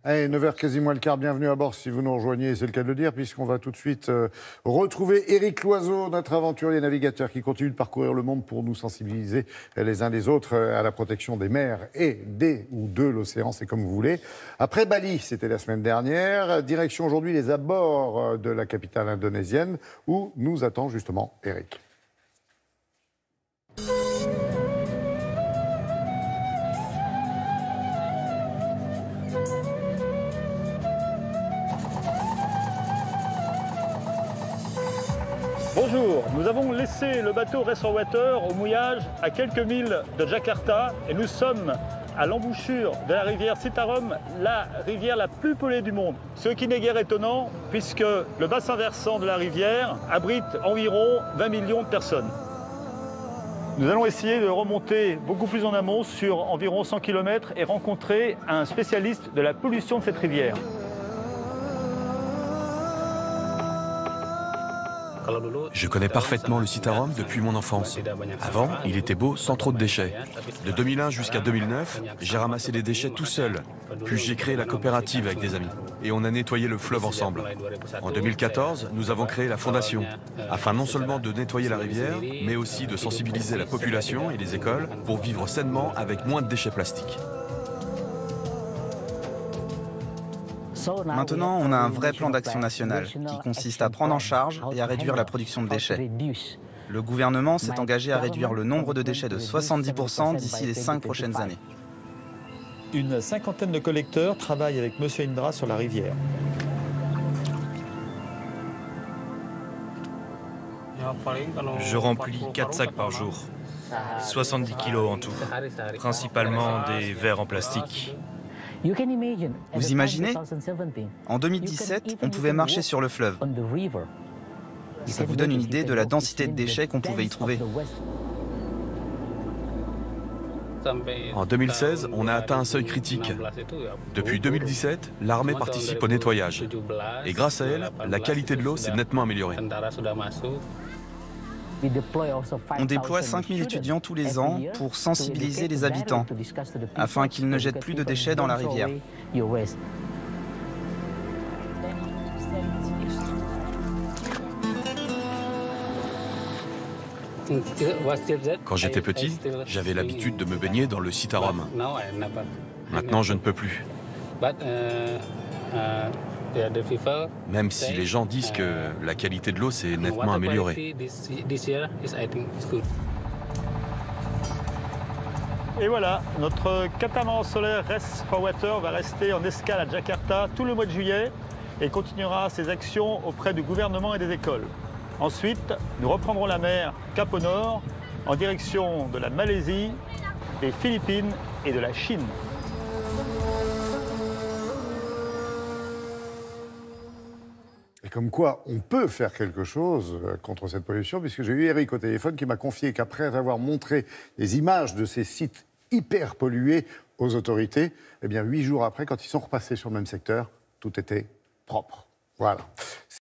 Allez, 9h quasi moins le quart, bienvenue à bord si vous nous rejoignez, c'est le cas de le dire, puisqu'on va tout de suite retrouver Éric Loiseau, notre aventurier navigateur qui continue de parcourir le monde pour nous sensibiliser les uns les autres à la protection des mers et des ou de l'océan, c'est comme vous voulez. Après Bali, c'était la semaine dernière, direction aujourd'hui les abords de la capitale indonésienne où nous attend justement Éric. Bonjour, nous avons laissé le bateau Restore Water au mouillage à quelques milles de Jakarta et nous sommes à l'embouchure de la rivière Citarum, la rivière la plus polluée du monde. Ce qui n'est guère étonnant puisque le bassin versant de la rivière abrite environ 20 millions de personnes. Nous allons essayer de remonter beaucoup plus en amont sur environ 100 km et rencontrer un spécialiste de la pollution de cette rivière. Je connais parfaitement le Citarum depuis mon enfance. Avant, il était beau sans trop de déchets. De 2001 jusqu'à 2009, j'ai ramassé les déchets tout seul. Puis j'ai créé la coopérative avec des amis. Et on a nettoyé le fleuve ensemble. En 2014, nous avons créé la fondation, afin non seulement de nettoyer la rivière, mais aussi de sensibiliser la population et les écoles pour vivre sainement avec moins de déchets plastiques. Maintenant, on a un vrai plan d'action national qui consiste à prendre en charge et à réduire la production de déchets. Le gouvernement s'est engagé à réduire le nombre de déchets de 70% d'ici les 5 prochaines années. Une cinquantaine de collecteurs travaillent avec M. Indra sur la rivière. Je remplis 4 sacs par jour, 70 kilos en tout, principalement des verres en plastique. Vous imaginez? En 2017, on pouvait marcher sur le fleuve. Ça vous donne une idée de la densité de déchets qu'on pouvait y trouver. En 2016, on a atteint un seuil critique. Depuis 2017, l'armée participe au nettoyage. Et grâce à elle, la qualité de l'eau s'est nettement améliorée. On déploie 5000 étudiants tous les ans pour sensibiliser les habitants, afin qu'ils ne jettent plus de déchets dans la rivière. Quand j'étais petit, j'avais l'habitude de me baigner dans le Citarum. Maintenant, je ne peux plus. Même si les gens disent que la qualité de l'eau s'est nettement améliorée. Et voilà, notre catamaran solaire Restore Water va rester en escale à Jakarta tout le mois de juillet et continuera ses actions auprès du gouvernement et des écoles. Ensuite, nous reprendrons la mer cap au nord en direction de la Malaisie, des Philippines et de la Chine. Et comme quoi, on peut faire quelque chose contre cette pollution, puisque j'ai eu Éric au téléphone qui m'a confié qu'après avoir montré des images de ces sites hyper pollués aux autorités, eh bien 8 jours après, quand ils sont repassés sur le même secteur, tout était propre. Voilà.